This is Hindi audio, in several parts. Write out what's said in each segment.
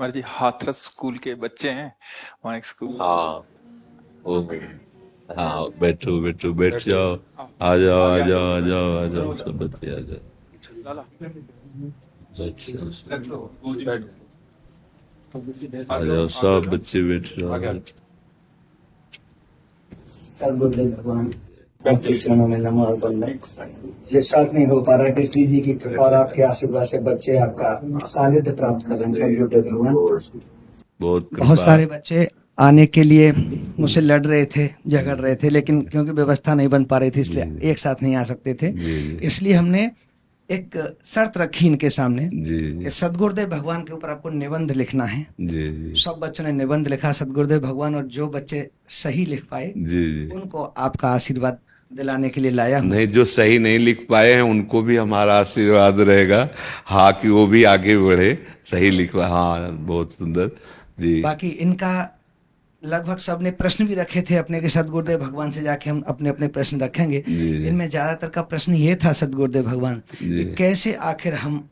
हमारे जी हाथरस स्कूल के बच्चे हैं। वहाँ एक स्कूल। हाँ वो हाँ, बैठो बैठो, बैठ जाओ। आओ, आ जाओ आ आगे आ जाओ। जाओ आ जाओ आ जाओ, सब बच्चे आ जाओ। लाला बैठ जाओ, आ आ जाओ, जाओ, आगे सब जाओ। बच्चे बैठ जाओ। गुरुदेव भगवान आपके चरणों में नमो बंदन। ये स्टार्ट नहीं हो पा रहा है, कृष्ण जी की कृपा और आपके आशीर्वाद से बच्चे आपका सानिध्य प्राप्त कर रहे हैं। सब गुरुदेव भगवान। बहुत बहुत कृपा। सारे बच्चे आने के लिए मुझसे लड़ रहे थे, झगड़ रहे थे, लेकिन क्योंकि व्यवस्था नहीं बन पा रही थी इसलिए जी एक साथ नहीं आ सकते थे। जी जी इसलिए हमने एक शर्त रखी इनके सामने जी कि जी सदगुरुदेव भगवान के ऊपर आपको निबंध लिखना है। जी जी सब बच्चों ने निबंध लिखा सदगुरुदेव भगवान, और जो बच्चे सही लिख पाए जी जी। उनको आपका आशीर्वाद दिलाने के लिए लाया हूँ। नहीं, जो सही नहीं लिख पाए हैं उनको भी हमारा आशीर्वाद रहेगा। हाँ, कि वो भी आगे बढ़े, सही लिख पाए। हाँ, बहुत सुंदर जी। बाकी इनका लगभग सबने प्रश्न भी रखे थे अपने के सदगुरुदेव भगवान से जाके हम अपने अपने प्रश्न रखेंगे। जी जी इनमें ज्यादातर का प्रश्न ये था सदगुरुदेव भगवान जी कि कैसे आखिर हम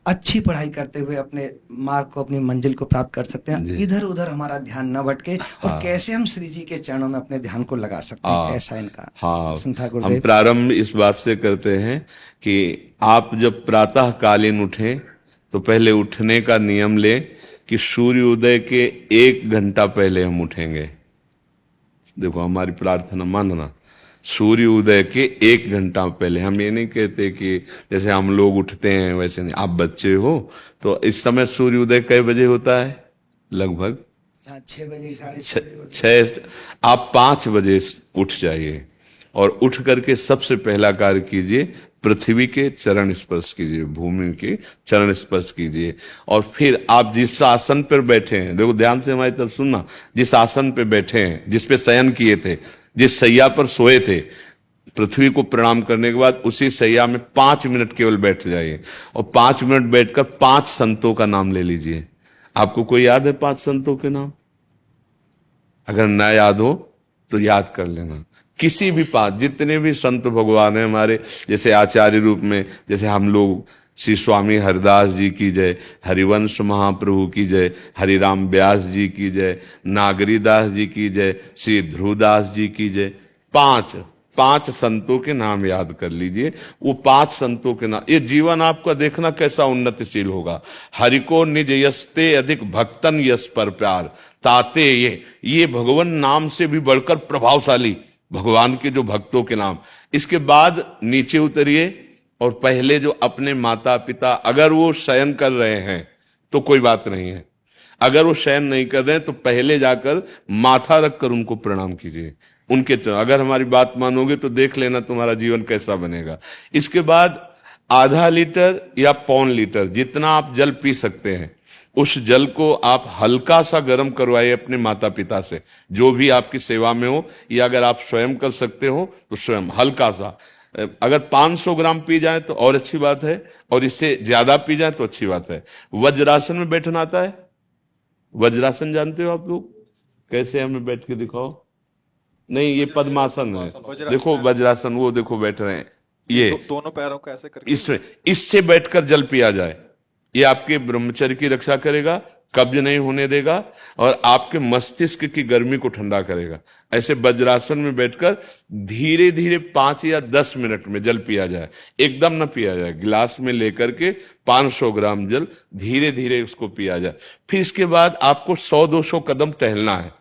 अच्छी पढ़ाई करते हुए अपने मार्ग को, अपनी मंजिल को प्राप्त कर सकते हैं, जी। इधर उधर हमारा ध्यान न भटके, और हाँ कैसे हम श्री जी के चरणों में अपने ध्यान को लगा सकते हैं। हाँ ऐसा इनका हाँ। प्रश्न था हम गुरुदेव। प्रारंभ इस बात से करते हैं कि आप जब प्रातः कालीन उठें तो पहले उठने का नियम लें कि सूर्योदय के 1 घंटा पहले हम उठेंगे। देखो, हमारी प्रार्थना मानना, सूर्य उदय के 1 घंटा पहले। हम ये नहीं कहते कि जैसे हम लोग उठते हैं वैसे नहीं। आप बच्चे हो तो इस समय सूर्य उदय कई बजे होता है? लगभग 6 बजे, साढ़े छ, 6 बजे। छः। आप 5 बजे उठ जाइए और उठ करके सबसे पहला कार्य कीजिए, पृथ्वी के चरण स्पर्श कीजिए, भूमि के चरण स्पर्श कीजिए। और फिर आप जिस आसन पर बैठे हैं, देखो ध्यान से हमारी तरफ सुनना, जिस आसन पे बैठे हैं, जिस पे शयन किए थे, जिस सैया पर सोए थे, पृथ्वी को प्रणाम करने के बाद उसी सैया में 5 मिनट केवल बैठ जाइए। और 5 मिनट बैठकर 5 संतों का नाम ले लीजिए। आपको कोई याद है 5 संतों के नाम? अगर ना याद हो तो याद कर लेना। किसी भी पास जितने भी संत भगवान हैं हमारे, जैसे आचार्य रूप में, जैसे हम लोग श्री स्वामी हरिदास जी की जय, हरिवंश महाप्रभु की जय, हरिराम व्यास जी की जय, नागरीदास जी की जय, श्री ध्रुवदास जी की जय। पांच पांच संतों के नाम याद कर लीजिए। वो 5 संतों के नाम, ये जीवन आपका देखना कैसा उन्नतिशील होगा। हरि को निज यस्ते अधिक भक्तन यस पर प्यार ताते ये भगवान नाम से भी बढ़कर प्रभावशाली भगवान के जो भक्तों के नाम। इसके बाद नीचे उतरिए और पहले जो अपने माता पिता, अगर वो शयन कर रहे हैं तो कोई बात नहीं है, अगर वो शयन नहीं कर रहे हैं तो पहले जाकर माथा रखकर उनको प्रणाम कीजिए, उनके चरण। अगर हमारी बात मानोगे तो देख लेना तुम्हारा जीवन कैसा बनेगा। इसके बाद आधा लीटर या 1.25 लीटर जितना आप जल पी सकते हैं, उस जल को आप हल्का सा गर्म करवाइए अपने माता पिता से, जो भी आपकी सेवा में हो, या अगर आप स्वयं कर सकते हो तो स्वयं हल्का सा। अगर 500 ग्राम पी जाए तो और अच्छी बात है, और इससे ज्यादा पी जाए तो अच्छी बात है। वज्रासन में बैठना आता है? वज्रासन जानते हो आप लोग? कैसे, हमें बैठ के दिखाओ। नहीं, ये पद्मासन है। वज्रासन देखो है। वज्रासन, वो देखो बैठ रहे हैं ये। दोनों पैरों को ऐसे करके। इसमें इससे बैठकर जल पिया जाए, ये आपके ब्रह्मचर्य की रक्षा करेगा, कब्ज नहीं होने देगा, और आपके मस्तिष्क की गर्मी को ठंडा करेगा। ऐसे वज्रासन में बैठकर धीरे धीरे 5 या 10 मिनट में जल पिया जाए। एकदम न पिया जाए, गिलास में लेकर के 500 ग्राम जल धीरे धीरे उसको पिया जाए। फिर इसके बाद आपको 100-200 कदम टहलना है।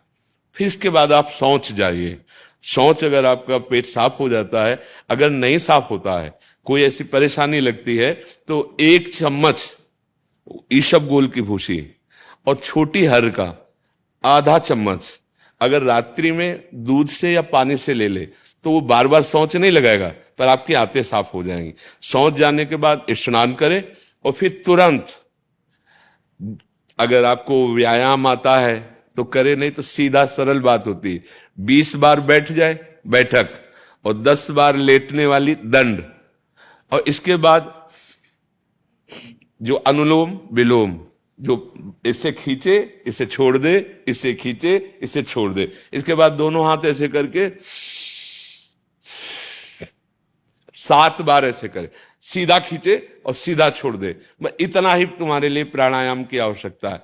फिर इसके बाद आप शौच जाइए। शौच, अगर आपका पेट साफ हो जाता है, अगर नहीं साफ होता है, कोई ऐसी परेशानी लगती है, तो 1 चम्मच ईसबगोल की भूसी और छोटी हर का आधा चम्मच अगर रात्रि में दूध से या पानी से ले ले तो वो बार बार शौच नहीं लगाएगा, पर आपकी आंतें साफ हो जाएंगी। शौच जाने के बाद स्नान करें और फिर तुरंत, अगर आपको व्यायाम आता है तो करे, नहीं तो सीधा सरल बात होती है, 20 बार बैठ जाए बैठक, और 10 बार लेटने वाली दंड। और इसके बाद जो अनुलोम विलोम, जो इससे खींचे इसे छोड़ दे, इससे खींचे इसे छोड़ दे। इसके बाद दोनों हाथ ऐसे करके 7 बार ऐसे करे, सीधा खींचे और सीधा छोड़ दे। इतना ही तुम्हारे लिए प्राणायाम की आवश्यकता है।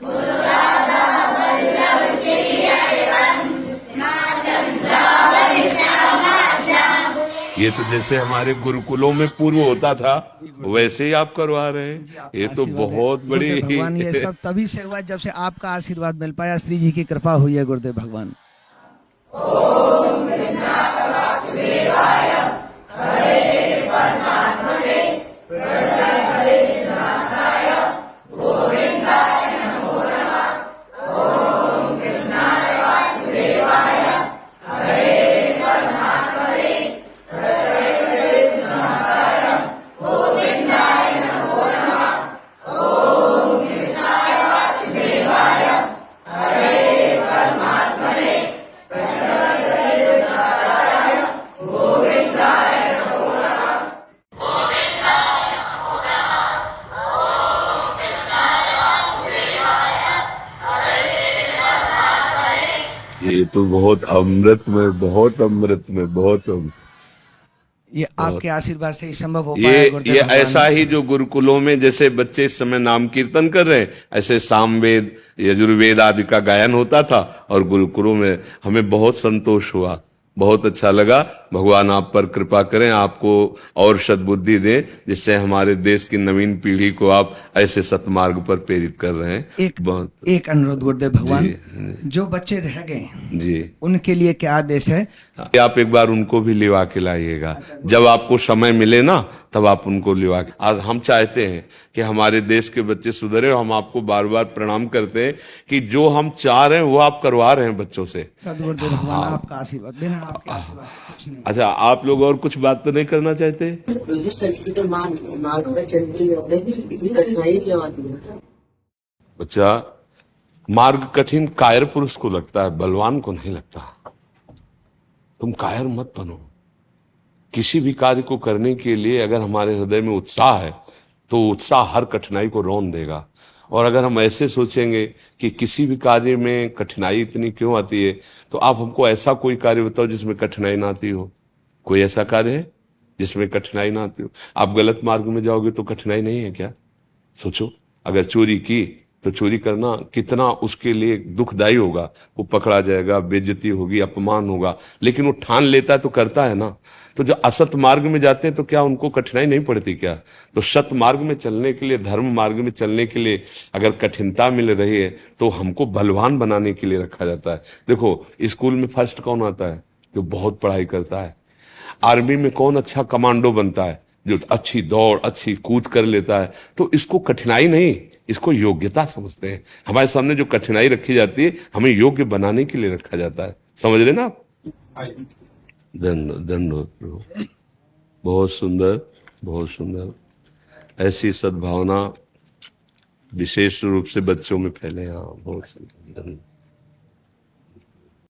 ये तो जैसे हमारे गुरुकुलों में पूर्व होता था वैसे ही आप करवा रहे हैं। ये तो बहुत बड़ी गुरुदेव भगवान, ये सब तभी से हुआ जब से आपका आशीर्वाद मिल पाया, श्री जी की कृपा हुई है गुरुदेव भगवान। ये तो बहुत अमृत में, बहुत अमृत में, बहुत अमृत। ये आपके आशीर्वाद से ही संभव हो पाया ये गुरुदेव ये भगवान। ऐसा ही जो गुरुकुलों में जैसे बच्चे इस समय नाम कीर्तन कर रहे हैं, ऐसे सामवेद यजुर्वेद आदि का गायन होता था और गुरुकुलों में हमें बहुत संतोष हुआ, बहुत अच्छा लगा। भगवान आप पर कृपा करें, आपको और सद्बुद्धि दें, जिससे हमारे देश की नवीन पीढ़ी को आप ऐसे सतमार्ग पर प्रेरित कर रहे हैं। एक अनुरोध गुरुदेव भगवान, जो बच्चे रह गए जी, उनके लिए क्या आदेश है? आप एक बार उनको भी लिवा के लाइएगा, जब आपको समय मिले ना तब आप उनको लिवा के। आज हम चाहते हैं कि हमारे देश के बच्चे सुधरे, हम आपको बार बार प्रणाम करते हैं कि जो हम चाह रहे हैं वो आप करवा रहे हैं बच्चों से। सदगुरुदेव भगवान आपका आशीर्वाद, बिना आपके आशीर्वाद कुछ नहीं। अच्छा, आप लोग और कुछ बात तो नहीं करना चाहते? बच्चा, मार्ग कठिन कायर पुरुष को लगता है, बलवान को नहीं लगता। तुम कायर मत बनो। किसी भी कार्य को करने के लिए अगर हमारे हृदय में उत्साह है तो उत्साह हर कठिनाई को रौंद देगा। और अगर हम ऐसे सोचेंगे कि किसी भी कार्य में कठिनाई इतनी क्यों आती है, तो आप हमको ऐसा कोई कार्य बताओ जिसमें कठिनाई ना आती हो। कोई ऐसा कार्य है जिसमें कठिनाई ना आती हो? आप गलत मार्ग में जाओगे तो कठिनाई नहीं है क्या? सोचो, अगर चोरी की तो चोरी करना कितना उसके लिए दुखदायी होगा। वो पकड़ा जाएगा, बेइज्जती होगी, अपमान होगा, लेकिन वो ठान लेता है तो करता है ना। तो जो असत मार्ग में जाते हैं तो क्या उनको कठिनाई नहीं पड़ती क्या? तो सत मार्ग में चलने के लिए, धर्म मार्ग में चलने के लिए अगर कठिनता मिल रही है तो हमको बलवान बनाने के लिए रखा जाता है। देखो, स्कूल में फर्स्ट कौन आता है? जो बहुत पढ़ाई करता है। आर्मी में कौन अच्छा कमांडो बनता है? जो अच्छी दौड़, अच्छी कूद कर लेता है। तो इसको कठिनाई नहीं, इसको योग्यता समझते हैं। हमारे सामने जो कठिनाई रखी जाती है, हमें योग्य बनाने के लिए रखा जाता है। समझ रहे ना आप? धन्यवाद। बहुत सुंदर, बहुत सुंदर। ऐसी सद्भावना विशेष रूप से बच्चों में फैले। हाँ, बहुत सुंदर।